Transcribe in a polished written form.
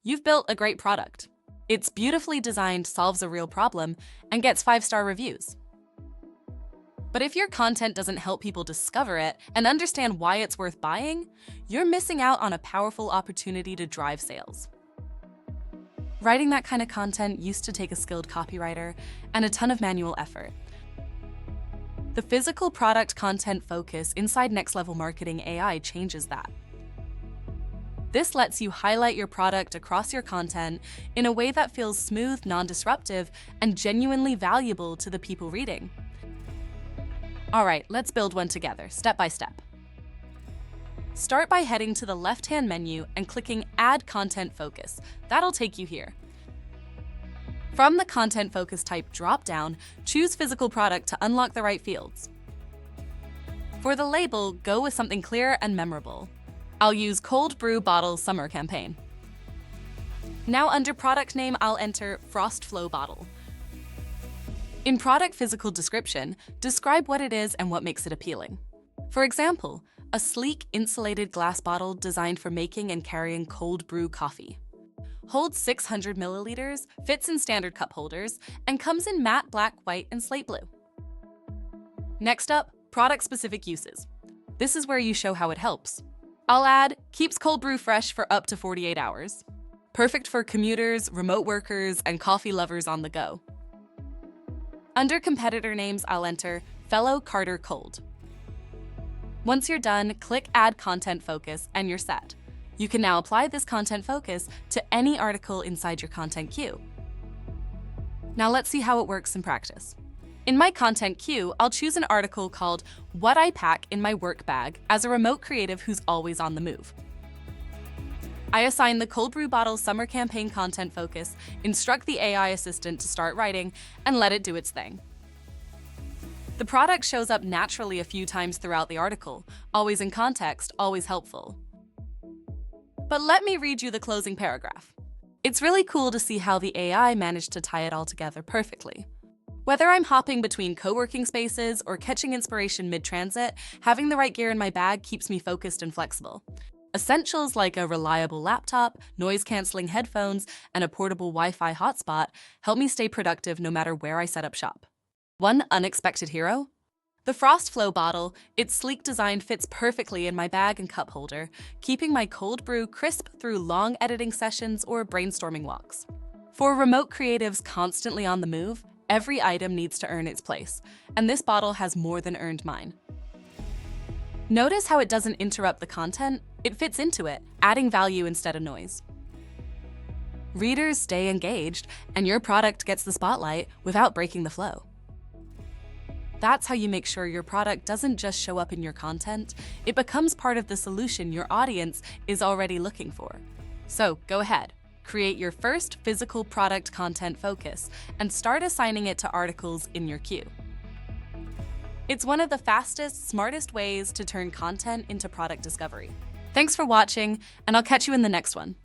You've built a great product. It's beautifully designed, solves a real problem, and gets 5-star reviews. But if your content doesn't help people discover it and understand why it's worth buying, you're missing out on a powerful opportunity to drive sales. Writing that kind of content used to take a skilled copywriter and a ton of manual effort. The physical product content focus inside Next Level Marketing AI changes that. This lets you highlight your product across your content in a way that feels smooth, non-disruptive, and genuinely valuable to the people reading. All right, let's build one together, step by step. Start by heading to the left-hand menu and clicking Add Content Focus. That'll take you here. From the Content Focus type drop-down, choose Physical Product to unlock the right fields. For the label, go with something clear and memorable. I'll use Cold Brew Bottle Summer Campaign. Now under product name, I'll enter Frost Flow Bottle. In product physical description, describe what it is and what makes it appealing. For example, a sleek insulated glass bottle designed for making and carrying cold brew coffee. Holds 600 milliliters, fits in standard cup holders, and comes in matte black, white, and slate blue. Next up, product-specific uses. This is where you show how it helps. I'll add, keeps cold brew fresh for up to 48 hours. Perfect for commuters, remote workers, and coffee lovers on the go. Under competitor names, I'll enter Fellow Carter Cold. Once you're done, click Add Content Focus and you're set. You can now apply this content focus to any article inside your content queue. Now let's see how it works in practice. In my content queue, I'll choose an article called What I Pack in My Work Bag as a remote creative who's always on the move. I assign the Cold Brew Bottle Summer Campaign content focus, instruct the AI assistant to start writing, and let it do its thing. The product shows up naturally a few times throughout the article, always in context, always helpful. But let me read you the closing paragraph. It's really cool to see how the AI managed to tie it all together perfectly. Whether I'm hopping between co-working spaces or catching inspiration mid-transit, having the right gear in my bag keeps me focused and flexible. Essentials like a reliable laptop, noise-canceling headphones, and a portable Wi-Fi hotspot help me stay productive no matter where I set up shop. One unexpected hero? The Frost Flow bottle. Its sleek design fits perfectly in my bag and cup holder, keeping my cold brew crisp through long editing sessions or brainstorming walks. For remote creatives constantly on the move, every item needs to earn its place, and this bottle has more than earned mine. Notice how it doesn't interrupt the content? It fits into it, adding value instead of noise. Readers stay engaged, and your product gets the spotlight without breaking the flow. That's how you make sure your product doesn't just show up in your content, it becomes part of the solution your audience is already looking for. So go ahead, create your first physical product content focus and start assigning it to articles in your queue. It's one of the fastest, smartest ways to turn content into product discovery. Thanks for watching, and I'll catch you in the next one.